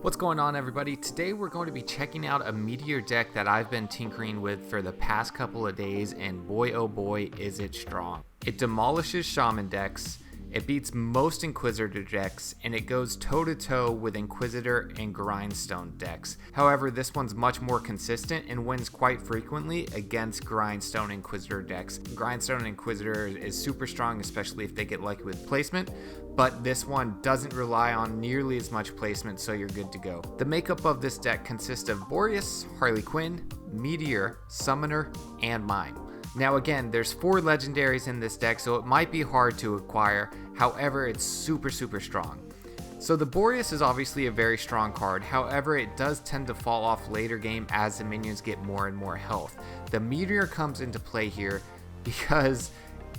What's going on, everybody? Today we're going to be checking out a Meteor deck that I've been tinkering with for the past couple of days, and boy oh boy is it strong. It demolishes Shaman decks, it beats most Inquisitor decks, and it goes toe to toe with Inquisitor and Grindstone decks. However, this one's much more consistent and wins quite frequently against Grindstone Inquisitor decks. Grindstone Inquisitor is super strong, especially if they get lucky with placement, but this one doesn't rely on nearly as much placement, so you're good to go. The makeup of this deck consists of Boreas, Harlequin, Meteor, Summoner, and Mime. Now again, there's 4 legendaries in this deck, so it might be hard to acquire. However, it's super strong. So the Boreas is obviously a very strong card, however it does tend to fall off later game as the minions get more and more health. The Meteor comes into play here because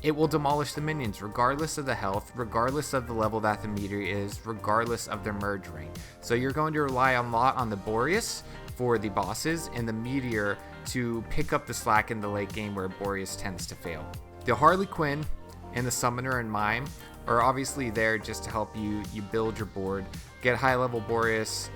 it will demolish the minions regardless of the health, regardless of the level that the Meteor is, regardless of their merge ring. So you're going to rely a lot on the Boreas for the bosses and the Meteor to pick up the slack in the late game where Boreas tends to fail. The Harlequin and the Summoner and Mime are obviously there just to help you build your board, get high level Boreas,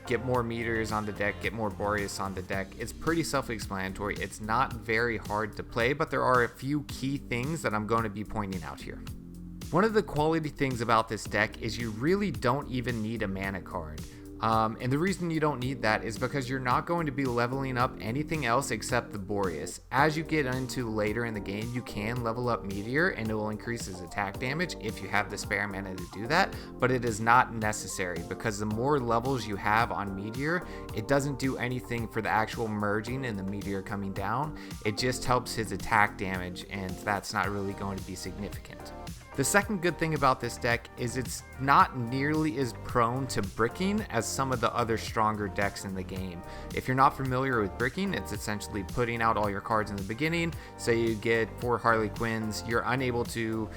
get more Meteors on the deck, get more Boreas on the deck. It's pretty self-explanatory. It's not very hard to play, but there are a few key things that I'm going to be pointing out here. One of the quality things about this deck is you really don't even need a mana card. And the reason you don't need that is because you're not going to be leveling up anything else except the Boreas. As you get into later in the game, you can level up Meteor and it will increase his attack damage if you have the spare mana to do that, but it is not necessary because the more levels you have on Meteor, it doesn't do anything for the actual merging and the Meteor coming down. It just helps his attack damage, and that's not really going to be significant. The second good thing about this deck is it's not nearly as prone to bricking as some of the other stronger decks in the game. If you're not familiar with bricking, it's essentially putting out all your cards in the beginning. Say you get 4 Harlequins, you're unable to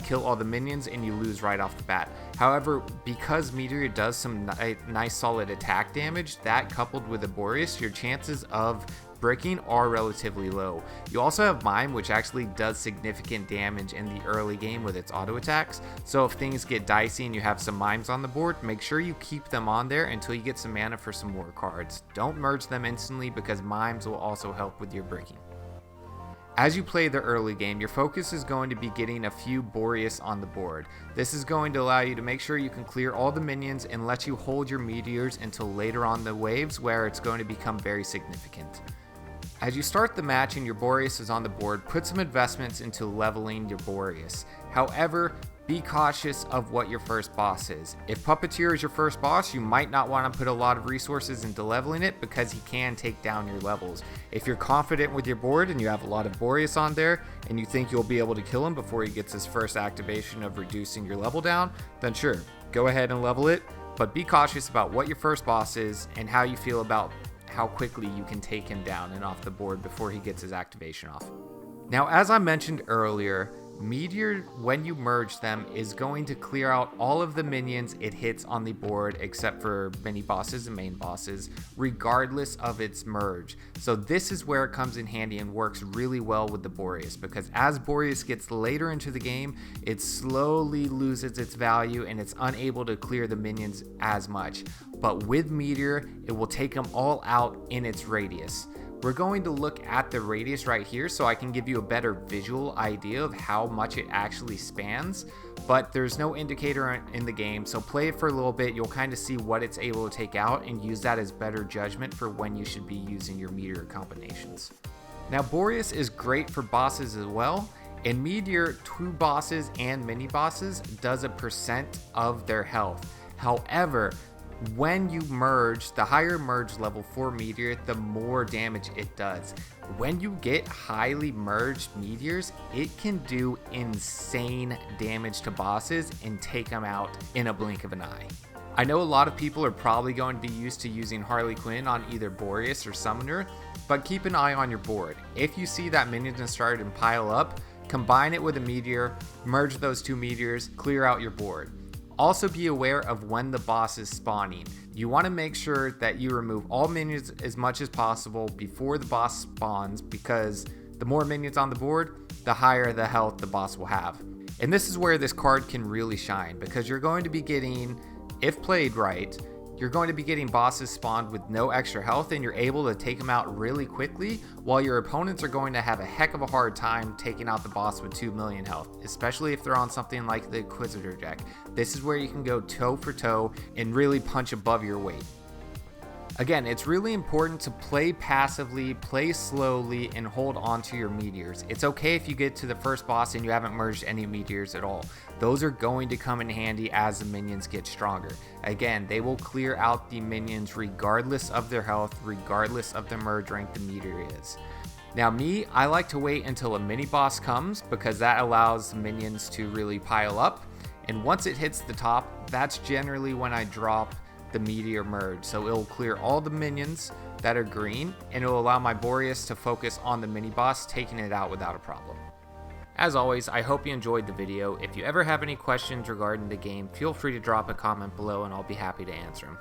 kill all the minions and you lose right off the bat. However, because Meteor does some nice solid attack damage, that coupled with the Boreas, your chances of bricking are relatively low. You also have Mime, which actually does significant damage in the early game with its auto attacks, so if things get dicey and you have some Mimes on the board, make sure you keep them on there until you get some mana for some more cards. Don't merge them instantly because Mimes will also help with your bricking. As you play the early game, your focus is going to be getting a few Boreas on the board. This is going to allow you to make sure you can clear all the minions and let you hold your Meteors until later on the waves where it's going to become very significant. As you start the match and your Boreas is on the board, put some investments into leveling your Boreas. However, be cautious of what your first boss is. If Puppeteer is your first boss, you might not want to put a lot of resources into leveling it because he can take down your levels. If you're confident with your board and you have a lot of Boreas on there and you think you'll be able to kill him before he gets his first activation of reducing your level down, then sure, go ahead and level it, but be cautious about what your first boss is and how you feel about how quickly you can take him down and off the board before he gets his activation off. Now, as I mentioned earlier, Meteor, when you merge them, is going to clear out all of the minions it hits on the board except for mini bosses and main bosses, regardless of its merge. So this is where it comes in handy and works really well with the Boreas, because as Boreas gets later into the game, it slowly loses its value and it's unable to clear the minions as much. But with Meteor, it will take them all out in its radius. We're going to look at the radius right here so I can give you a better visual idea of how much it actually spans, but there's no indicator in the game, so play it for a little bit. You'll kind of see what it's able to take out and use that as better judgment for when you should be using your Meteor combinations. Now, Boreas is great for bosses as well. In Meteor, 2 bosses and mini bosses does a percent of their health. However, when you merge, the higher merge level for Meteor, the more damage it does. When you get highly merged Meteors, it can do insane damage to bosses and take them out in a blink of an eye. I know a lot of people are probably going to be used to using Harlequin on either Boreas or Summoner, but keep an eye on your board. If you see that minions start and pile up, combine it with a Meteor, merge those 2 Meteors, clear out your board. Also be aware of when the boss is spawning. You want to make sure that you remove all minions as much as possible before the boss spawns, because the more minions on the board, the higher the health the boss will have. And this is where this card can really shine, because you're going to be getting, if played right, You're going to be getting bosses spawned with no extra health, and you're able to take them out really quickly, while your opponents are going to have a heck of a hard time taking out the boss with 2 million health, especially if they're on something like the Inquisitor deck. This is where you can go toe for toe and really punch above your weight. Again, it's really important to play passively, play slowly, and hold on to your meteors. It's okay if you get to the first boss and you haven't merged any meteors at all. Those are going to come in handy as the minions get stronger. Again, they will clear out the minions regardless of their health, regardless of the merge rank the meteor is. Now me, I like to wait until a mini boss comes because that allows the minions to really pile up. And once it hits the top, that's generally when I drop the meteor merge, so it'll clear all the minions that are green, and it'll allow my Boreas to focus on the mini boss, taking it out without a problem. As always, I hope you enjoyed the video. If you ever have any questions regarding the game, feel free to drop a comment below and I'll be happy to answer them.